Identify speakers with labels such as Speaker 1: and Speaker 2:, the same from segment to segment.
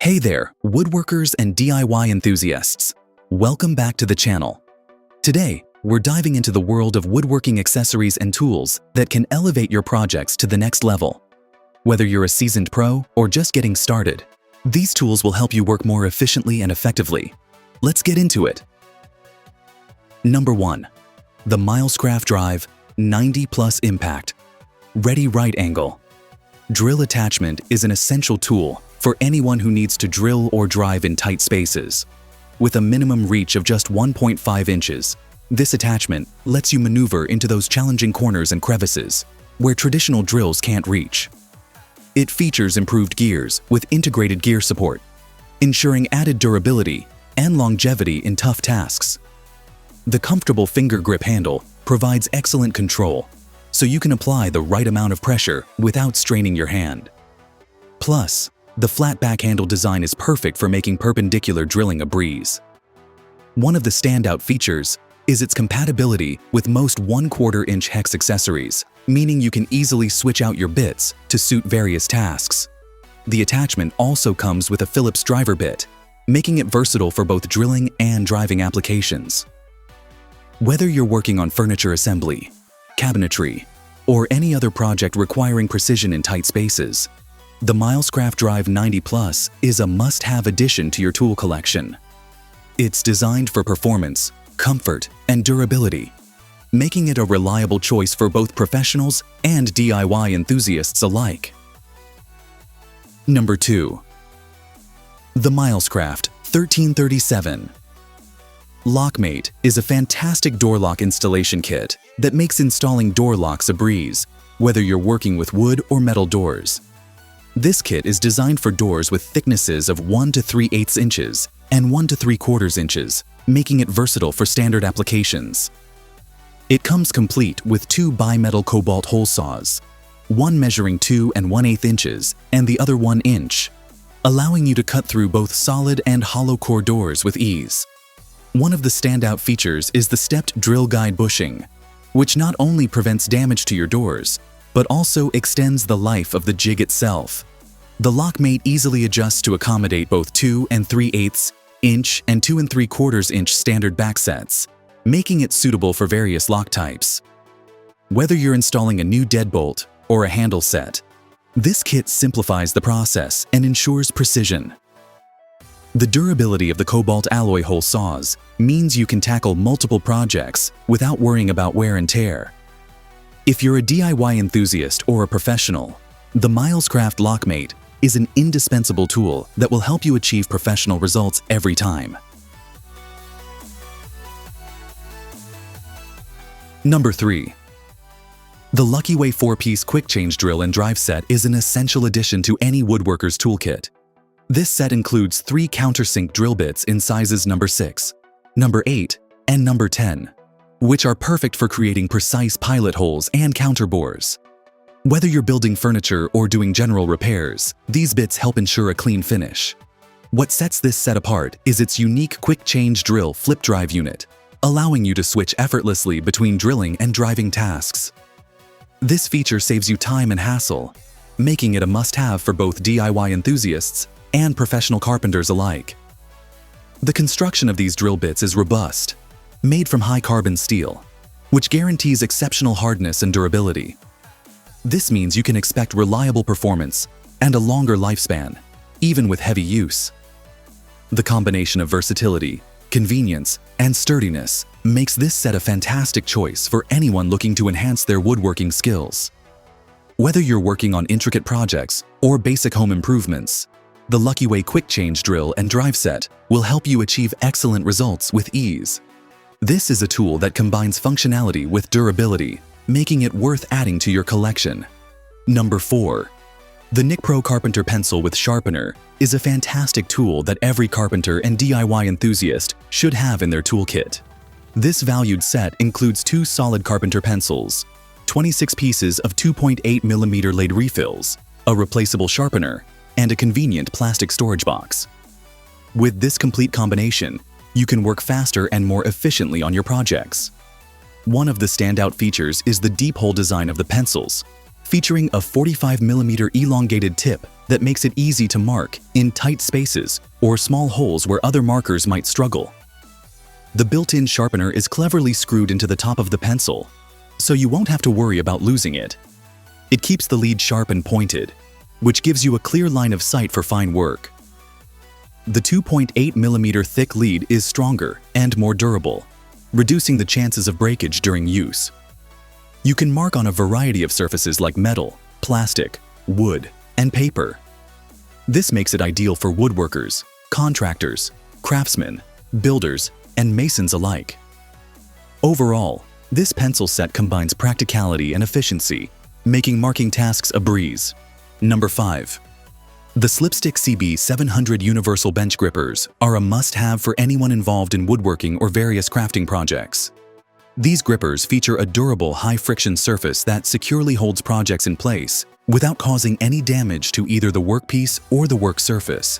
Speaker 1: Hey there, woodworkers and DIY enthusiasts. Welcome back to the channel. Today, we're diving into the world of woodworking accessories and tools that can elevate your projects to the next level. Whether you're a seasoned pro or just getting started, these tools will help you work more efficiently and effectively. Let's get into it. Number 1. The Milescraft Drive 90 Plus Impact Ready Right Angle. Drill attachment is an essential tool for anyone who needs to drill or drive in tight spaces. With a minimum reach of just 1.5 inches, this attachment lets you maneuver into those challenging corners and crevices where traditional drills can't reach. It features improved gears with integrated gear support, ensuring added durability and longevity in tough tasks. The comfortable finger grip handle provides excellent control, so you can apply the right amount of pressure without straining your hand. Plus, the flat back handle design is perfect for making perpendicular drilling a breeze. One of the standout features is its compatibility with most 1/4 inch hex accessories, meaning you can easily switch out your bits to suit various tasks. The attachment also comes with a Phillips driver bit, making it versatile for both drilling and driving applications. Whether you're working on furniture assembly, cabinetry, or any other project requiring precision in tight spaces, the Milescraft Drive 90 Plus is a must-have addition to your tool collection. It's designed for performance, comfort, and durability, making it a reliable choice for both professionals and DIY enthusiasts alike. Number 2. The Milescraft 1337 Lockmate is a fantastic door lock installation kit that makes installing door locks a breeze, whether you're working with wood or metal doors. This kit is designed for doors with thicknesses of 1 to 3/8 inches and 1 to 3/4 inches, making it versatile for standard applications. It comes complete with 2 bimetal cobalt hole saws, one measuring 2 1/8 inches and the other 1 inch, allowing you to cut through both solid and hollow core doors with ease. One of the standout features is the stepped drill guide bushing, which not only prevents damage to your doors, but also extends the life of the jig itself. The Lockmate easily adjusts to accommodate both 2 3/8 inch and 2 3/4 inch standard back sets, making it suitable for various lock types. Whether you're installing a new deadbolt or a handle set, this kit simplifies the process and ensures precision. The durability of the cobalt alloy hole saws means you can tackle multiple projects without worrying about wear and tear. If you're a DIY enthusiast or a professional, the Milescraft Lockmate is an indispensable tool that will help you achieve professional results every time. Number 3. The Lucky Way 4-piece quick change drill and drive set is an essential addition to any woodworker's toolkit. This set includes 3 countersink drill bits in sizes number 6, number 8, and number 10, which are perfect for creating precise pilot holes and counterbores. Whether you're building furniture or doing general repairs, these bits help ensure a clean finish. What sets this set apart is its unique quick change drill flip drive unit, allowing you to switch effortlessly between drilling and driving tasks. This feature saves you time and hassle, making it a must-have for both DIY enthusiasts and professional carpenters alike. The construction of these drill bits is robust, made from high-carbon steel, which guarantees exceptional hardness and durability. This means you can expect reliable performance and a longer lifespan, even with heavy use. The combination of versatility, convenience, and sturdiness makes this set a fantastic choice for anyone looking to enhance their woodworking skills. Whether you're working on intricate projects or basic home improvements, the Lucky Way quick change drill and drive set will help you achieve excellent results with ease. This is a tool that combines functionality with durability, making it worth adding to your collection. Number 4. The NicPro Carpenter Pencil with Sharpener is a fantastic tool that every carpenter and DIY enthusiast should have in their toolkit. This valued set includes 2 solid carpenter pencils, 26 pieces of 2.8mm lead refills, a replaceable sharpener, and a convenient plastic storage box. With this complete combination, you can work faster and more efficiently on your projects. One of the standout features is the deep hole design of the pencils, featuring a 45mm elongated tip that makes it easy to mark in tight spaces or small holes where other markers might struggle. The built-in sharpener is cleverly screwed into the top of the pencil, so you won't have to worry about losing it. It keeps the lead sharp and pointed, which gives you a clear line of sight for fine work. The 2.8mm thick lead is stronger and more durable, reducing the chances of breakage during use. You can mark on a variety of surfaces like metal, plastic, wood, and paper. This makes it ideal for woodworkers, contractors, craftsmen, builders, and masons alike. Overall, this pencil set combines practicality and efficiency, making marking tasks a breeze. Number 5. The Slipstick CB700 Universal Bench Grippers are a must-have for anyone involved in woodworking or various crafting projects. These grippers feature a durable, high-friction surface that securely holds projects in place without causing any damage to either the workpiece or the work surface.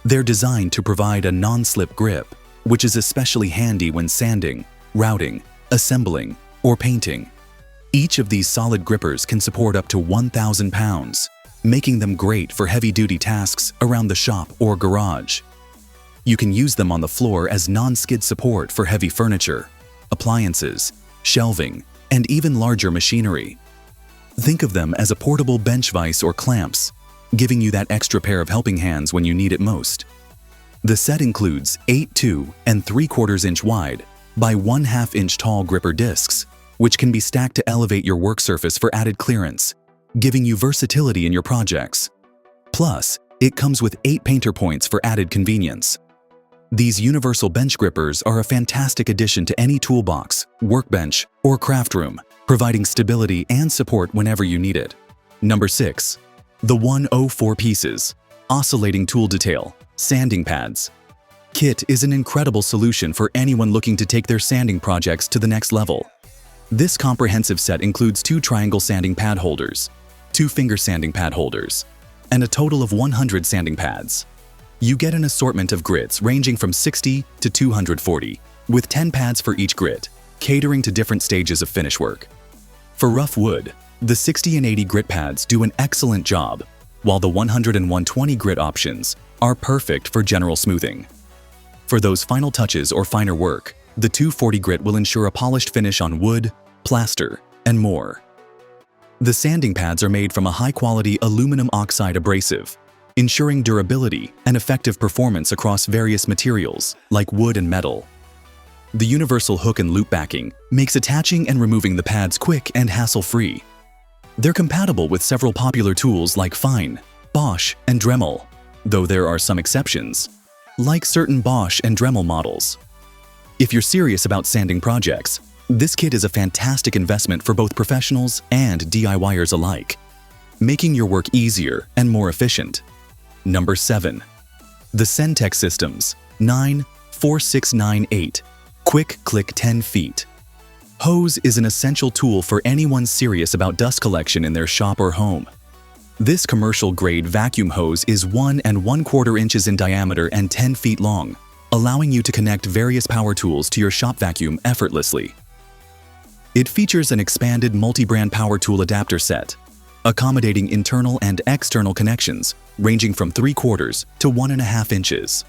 Speaker 1: They're designed to provide a non-slip grip, which is especially handy when sanding, routing, assembling, or painting. Each of these solid grippers can support up to 1,000 pounds, making them great for heavy-duty tasks around the shop or garage. You can use them on the floor as non-skid support for heavy furniture, appliances, shelving, and even larger machinery. Think of them as a portable bench vise or clamps, giving you that extra pair of helping hands when you need it most. The set includes 8 2 and 3/4 inch wide by 1/2 inch tall gripper discs, which can be stacked to elevate your work surface for added clearance, giving you versatility in your projects. Plus, it comes with 8 painter points for added convenience. These universal bench grippers are a fantastic addition to any toolbox, workbench, or craft room, providing stability and support whenever you need it. Number 6. The 104 Pieces Oscillating Tool Detail Sanding Pads Kit is an incredible solution for anyone looking to take their sanding projects to the next level. This comprehensive set includes 2 triangle sanding pad holders, 2 finger sanding pad holders, and a total of 100 sanding pads. You get an assortment of grits ranging from 60 to 240, with 10 pads for each grit, catering to different stages of finish work. For rough wood, the 60 and 80 grit pads do an excellent job, while the 100 and 120 grit options are perfect for general smoothing. For those final touches or finer work, the 240 grit will ensure a polished finish on wood, plaster, and more. The sanding pads are made from a high-quality aluminum oxide abrasive, ensuring durability and effective performance across various materials like wood and metal. The universal hook and loop backing makes attaching and removing the pads quick and hassle-free. They're compatible with several popular tools like Fine, Bosch, and Dremel, though there are some exceptions, like certain Bosch and Dremel models. If you're serious about sanding projects, this kit is a fantastic investment for both professionals and DIYers alike, making your work easier and more efficient. Number 7. The Centec Systems 94698 Quick Click 10 Feet Hose is an essential tool for anyone serious about dust collection in their shop or home. This commercial-grade vacuum hose is 1 1/4 inches in diameter and 10 feet long, allowing you to connect various power tools to your shop vacuum effortlessly. It features an expanded multi-brand power tool adapter set, accommodating internal and external connections ranging from 3/4 to 1.5 inches.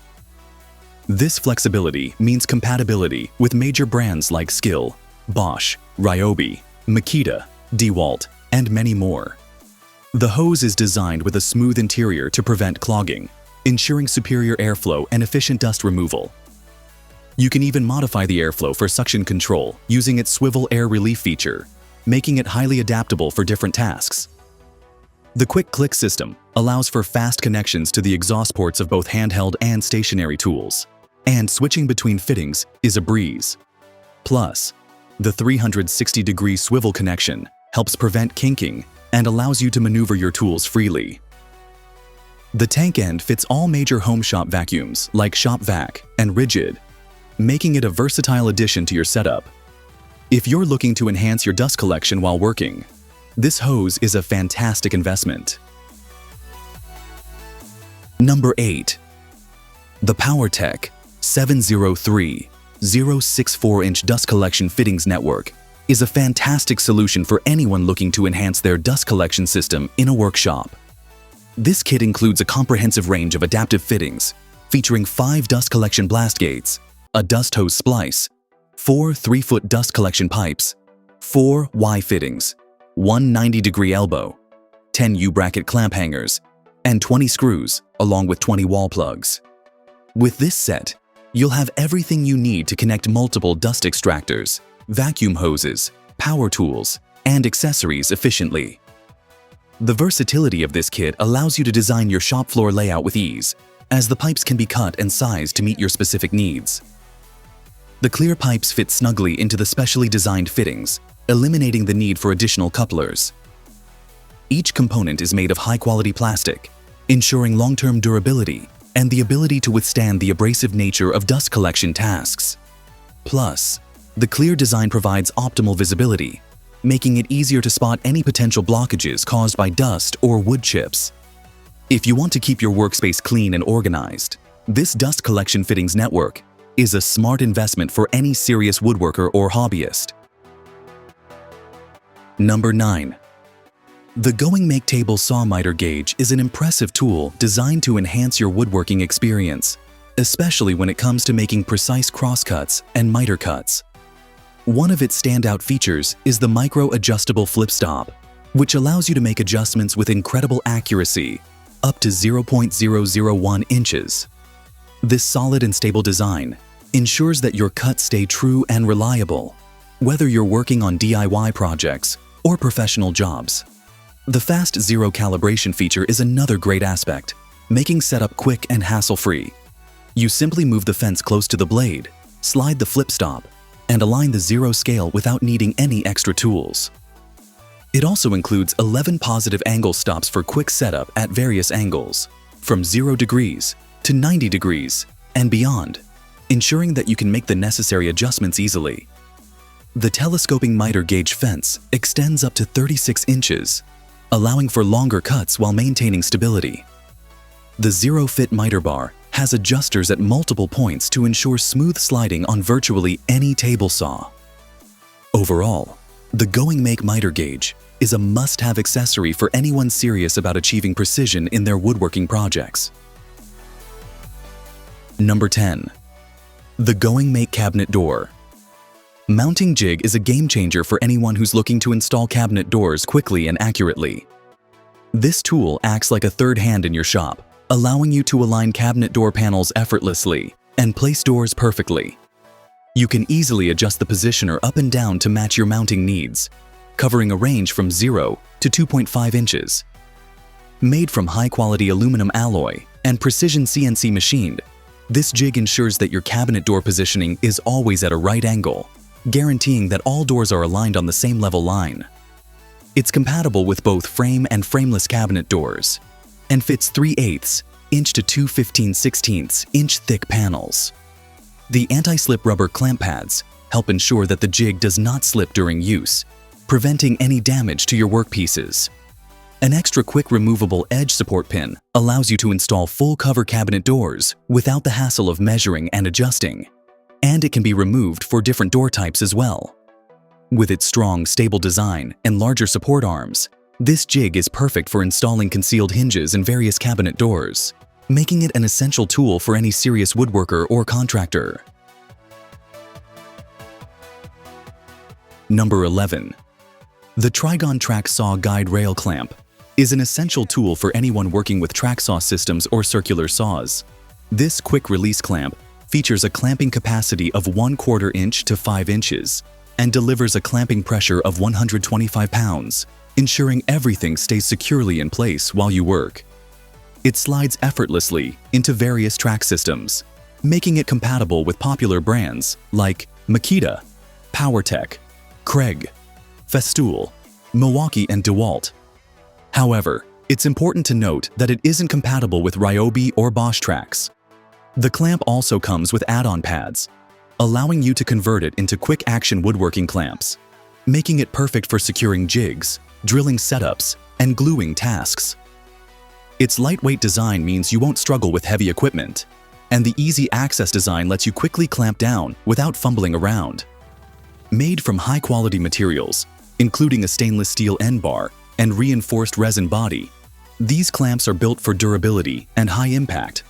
Speaker 1: This flexibility means compatibility with major brands like Skill, Bosch, Ryobi, Makita, DeWalt, and many more. The hose is designed with a smooth interior to prevent clogging, ensuring superior airflow and efficient dust removal. You can even modify the airflow for suction control using its swivel air relief feature, making it highly adaptable for different tasks. The Quick Click system allows for fast connections to the exhaust ports of both handheld and stationary tools, and switching between fittings is a breeze. Plus, the 360-degree swivel connection helps prevent kinking and allows you to maneuver your tools freely. The tank end fits all major home shop vacuums like Shop Vac and Rigid, making it a versatile addition to your setup. If you're looking to enhance your dust collection while working, this hose is a fantastic investment. Number 8. The POWERTEC 703 064-inch Dust Collection Fittings Network is a fantastic solution for anyone looking to enhance their dust collection system in a workshop. This kit includes a comprehensive range of adaptive fittings, featuring 5 dust collection blast gates, a dust hose splice, 4 3-foot dust collection pipes, 4 Y fittings, 1 90-degree elbow, 10 U-bracket clamp hangers, and 20 screws, along with 20 wall plugs. With this set, you'll have everything you need to connect multiple dust extractors, vacuum hoses, power tools, and accessories efficiently. The versatility of this kit allows you to design your shop floor layout with ease, as the pipes can be cut and sized to meet your specific needs. The clear pipes fit snugly into the specially designed fittings, eliminating the need for additional couplers. Each component is made of high-quality plastic, ensuring long-term durability and the ability to withstand the abrasive nature of dust collection tasks. Plus, the clear design provides optimal visibility, making it easier to spot any potential blockages caused by dust or wood chips. If you want to keep your workspace clean and organized, this dust collection fittings network is a smart investment for any serious woodworker or hobbyist. Number 9. The Going Make Table Saw Miter Gauge is an impressive tool designed to enhance your woodworking experience, especially when it comes to making precise crosscuts and miter cuts. One of its standout features is the micro-adjustable flip stop, which allows you to make adjustments with incredible accuracy, up to 0.001 inches. This solid and stable design ensures that your cuts stay true and reliable, whether you're working on DIY projects or professional jobs. The fast zero calibration feature is another great aspect, making setup quick and hassle-free. You simply move the fence close to the blade, slide the flip stop, and align the zero scale without needing any extra tools. It also includes 11 positive angle stops for quick setup at various angles, from 0 degrees to 90 degrees and beyond, ensuring that you can make the necessary adjustments easily. The telescoping miter gauge fence extends up to 36 inches, allowing for longer cuts while maintaining stability. The Zero Fit miter bar has adjusters at multiple points to ensure smooth sliding on virtually any table saw. Overall, the Going Make miter gauge is a must-have accessory for anyone serious about achieving precision in their woodworking projects. Number 10. The Going Make Cabinet Door. Mounting jig is a game-changer for anyone who's looking to install cabinet doors quickly and accurately. This tool acts like a third hand in your shop, allowing you to align cabinet door panels effortlessly and place doors perfectly. You can easily adjust the positioner up and down to match your mounting needs, covering a range from 0 to 2.5 inches. Made from high-quality aluminum alloy and precision CNC machined, this jig ensures that your cabinet door positioning is always at a right angle, guaranteeing that all doors are aligned on the same level line. It's compatible with both frame and frameless cabinet doors, and fits 3/8 inch to 2 15/16 inch thick panels. The anti-slip rubber clamp pads help ensure that the jig does not slip during use, preventing any damage to your workpieces. An extra quick removable edge support pin allows you to install full cover cabinet doors without the hassle of measuring and adjusting, and it can be removed for different door types as well. With its strong, stable design and larger support arms, this jig is perfect for installing concealed hinges in various cabinet doors, making it an essential tool for any serious woodworker or contractor. Number 11. The Trigon Track Saw Guide Rail Clamp is an essential tool for anyone working with track saw systems or circular saws. This quick-release clamp features a clamping capacity of 1/4 inch to 5 inches and delivers a clamping pressure of 125 pounds, ensuring everything stays securely in place while you work. It slides effortlessly into various track systems, making it compatible with popular brands like Makita, POWERTEC, Craig, Festool, Milwaukee, and DeWalt. However, it's important to note that it isn't compatible with Ryobi or Bosch tracks. The clamp also comes with add-on pads, allowing you to convert it into quick-action woodworking clamps, making it perfect for securing jigs, drilling setups, and gluing tasks. Its lightweight design means you won't struggle with heavy equipment, and the easy access design lets you quickly clamp down without fumbling around. Made from high-quality materials, including a stainless steel end bar and reinforced resin body, these clamps are built for durability and high impact.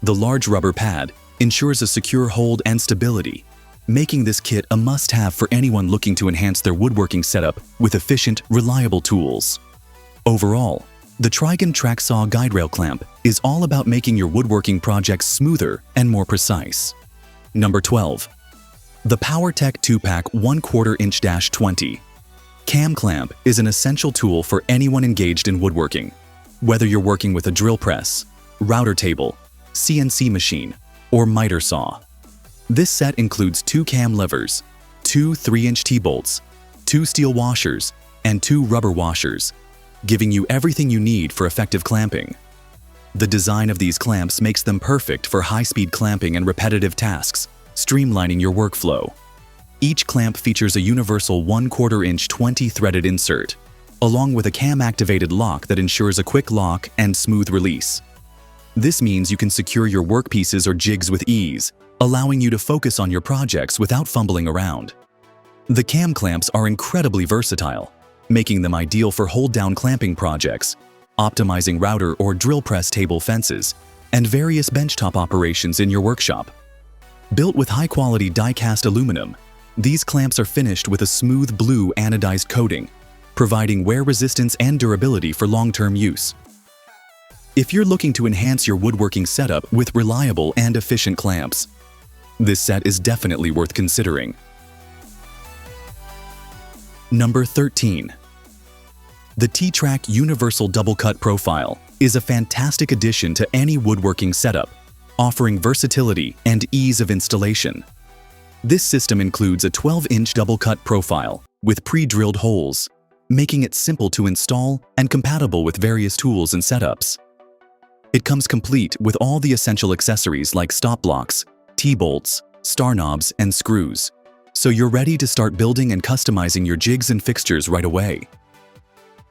Speaker 1: The large rubber pad ensures a secure hold and stability, making this kit a must-have for anyone looking to enhance their woodworking setup with efficient, reliable tools. Overall, the Trigon Track Saw Guide Rail Clamp is all about making your woodworking projects smoother and more precise. Number 12. The POWERTEC 2-Pack 1/4 inch-20 Cam Clamp is an essential tool for anyone engaged in woodworking. Whether you're working with a drill press, router table, CNC machine, or miter saw. This set includes 2 cam levers, 2 3-inch T-bolts, 2 steel washers, and 2 rubber washers, giving you everything you need for effective clamping. The design of these clamps makes them perfect for high-speed clamping and repetitive tasks, streamlining your workflow. Each clamp features a universal 1/4 inch 20-threaded insert, along with a cam-activated lock that ensures a quick lock and smooth release. This means you can secure your workpieces or jigs with ease, allowing you to focus on your projects without fumbling around. The cam clamps are incredibly versatile, making them ideal for hold-down clamping projects, optimizing router or drill press table fences, and various benchtop operations in your workshop. Built with high-quality die-cast aluminum, these clamps are finished with a smooth blue anodized coating, providing wear resistance and durability for long-term use. If you're looking to enhance your woodworking setup with reliable and efficient clamps, this set is definitely worth considering. Number 13. The T-Track Universal Double Cut Profile is a fantastic addition to any woodworking setup, offering versatility and ease of installation. This system includes a 12-inch double cut profile with pre-drilled holes, making it simple to install and compatible with various tools and setups. It comes complete with all the essential accessories like stop blocks, T-bolts, star knobs, and screws, so you're ready to start building and customizing your jigs and fixtures right away.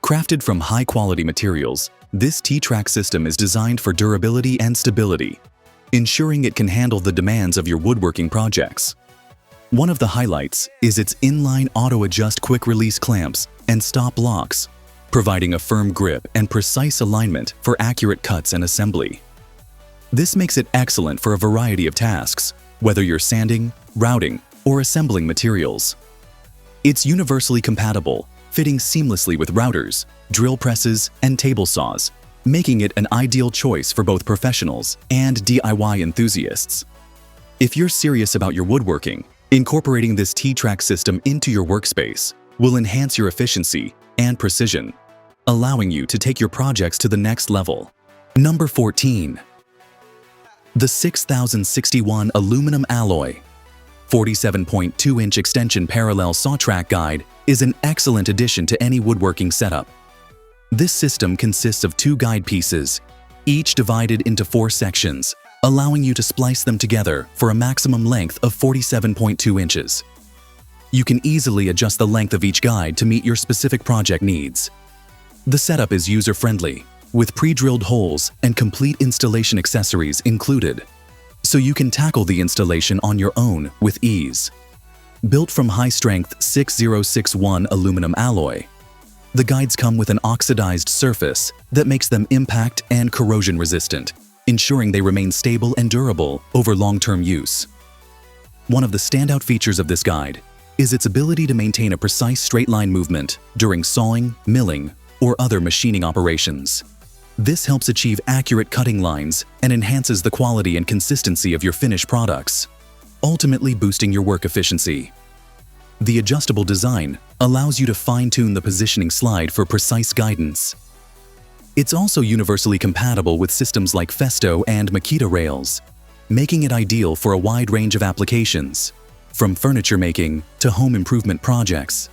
Speaker 1: Crafted from high-quality materials, this T-Track system is designed for durability and stability, ensuring it can handle the demands of your woodworking projects. One of the highlights is its inline auto-adjust quick-release clamps and stop locks, providing a firm grip and precise alignment for accurate cuts and assembly. This makes it excellent for a variety of tasks, whether you're sanding, routing, or assembling materials. It's universally compatible, fitting seamlessly with routers, drill presses, and table saws, making it an ideal choice for both professionals and DIY enthusiasts. If you're serious about your woodworking, incorporating this T-Track system into your workspace will enhance your efficiency and precision, allowing you to take your projects to the next level. Number 14. The 6061 Aluminum Alloy 47.2-inch extension parallel saw track guide is an excellent addition to any woodworking setup. This system consists of 2 guide pieces, each divided into 4 sections, allowing you to splice them together for a maximum length of 47.2 inches. You can easily adjust the length of each guide to meet your specific project needs. The setup is user-friendly, with pre-drilled holes and complete installation accessories included, so you can tackle the installation on your own with ease. Built from high-strength 6061 aluminum alloy, the guides come with an oxidized surface that makes them impact and corrosion-resistant, ensuring they remain stable and durable over long-term use. One of the standout features of this guide is its ability to maintain a precise straight-line movement during sawing, milling, or other machining operations. This helps achieve accurate cutting lines and enhances the quality and consistency of your finished products, ultimately boosting your work efficiency. The adjustable design allows you to fine-tune the positioning slide for precise guidance. It's also universally compatible with systems like Festo and Makita rails, making it ideal for a wide range of applications, from furniture making to home improvement projects.